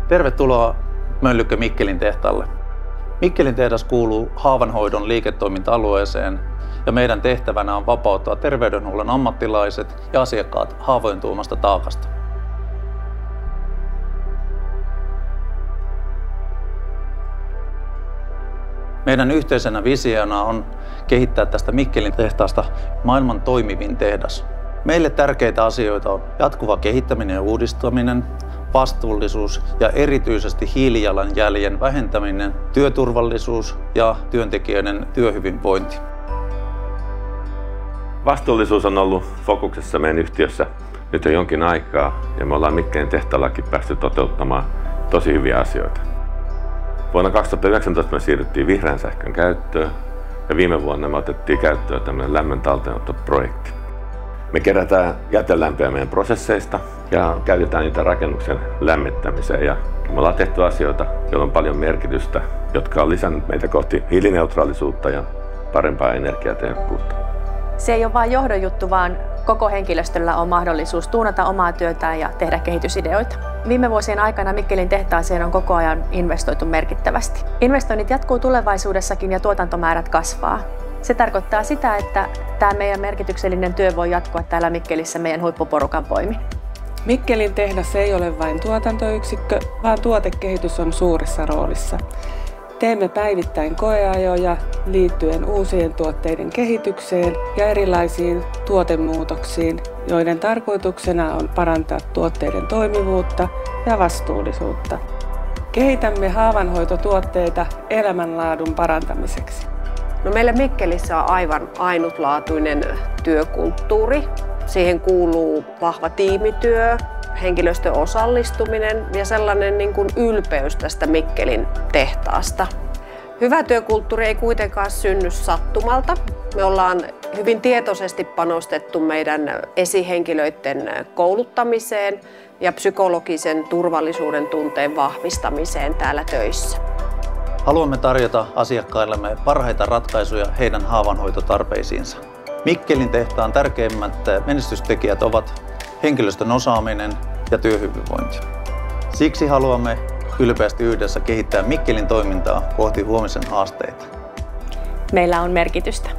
Tervetuloa Möllykkö Mikkelin tehtaalle. Mikkelin tehdas kuuluu haavanhoidon liiketoiminta-alueeseen ja meidän tehtävänä on vapauttaa terveydenhuollon ammattilaiset ja asiakkaat haavojen tuomasta taakasta. Meidän yhteisenä visiona on kehittää tästä Mikkelin tehtaasta maailman toimivin tehdas. Meille tärkeitä asioita on jatkuva kehittäminen ja uudistaminen, vastuullisuus ja erityisesti hiilijalanjäljen vähentäminen, työturvallisuus ja työntekijöiden työhyvinvointi. Vastuullisuus on ollut fokuksessa meidän yhtiössä nyt jo jonkin aikaa ja me ollaan Mikkelin tehtaallakin päästy toteuttamaan tosi hyviä asioita. Vuonna 2019 me siirryttiin vihreän sähkön käyttöön ja viime vuonna me otettiin käyttöön tämmöinen lämmön talteenottoprojekti. Me kerätään jätelämpöä meidän prosesseista ja käytetään niitä rakennuksen lämmittämiseen. Ja me ollaan tehty asioita, joilla on paljon merkitystä, jotka on lisännyt meitä kohti hiilineutraalisuutta ja parempaa energiatehokkuutta. Se ei ole vain johdon juttu, vaan koko henkilöstöllä on mahdollisuus tuunata omaa työtään ja tehdä kehitysideoita. Viime vuosien aikana Mikkelin tehtaaseen on koko ajan investoitu merkittävästi. Investoinnit jatkuu tulevaisuudessakin ja tuotantomäärät kasvaa. Se tarkoittaa sitä, että tämä meidän merkityksellinen työ voi jatkua täällä Mikkelissä meidän huippuporukan voimin. Mikkelin tehdas ei ole vain tuotantoyksikkö, vaan tuotekehitys on suuressa roolissa. Teemme päivittäin koeajoja liittyen uusien tuotteiden kehitykseen ja erilaisiin tuotemuutoksiin, joiden tarkoituksena on parantaa tuotteiden toimivuutta ja vastuullisuutta. Kehitämme haavanhoitotuotteita elämänlaadun parantamiseksi. No meillä Mikkelissä on aivan ainutlaatuinen työkulttuuri. Siihen kuuluu vahva tiimityö, henkilöstön osallistuminen ja sellainen ylpeys tästä Mikkelin tehtaasta. Hyvä työkulttuuri ei kuitenkaan synny sattumalta. Me ollaan hyvin tietoisesti panostettu meidän esihenkilöiden kouluttamiseen ja psykologisen turvallisuuden tunteen vahvistamiseen täällä töissä. Haluamme tarjota asiakkaillemme parhaita ratkaisuja heidän haavanhoitotarpeisiinsa. Mikkelin tehtaan tärkeimmät menestystekijät ovat henkilöstön osaaminen ja työhyvinvointi. Siksi haluamme ylpeästi yhdessä kehittää Mikkelin toimintaa kohti huomisen haasteita. Meillä on merkitystä.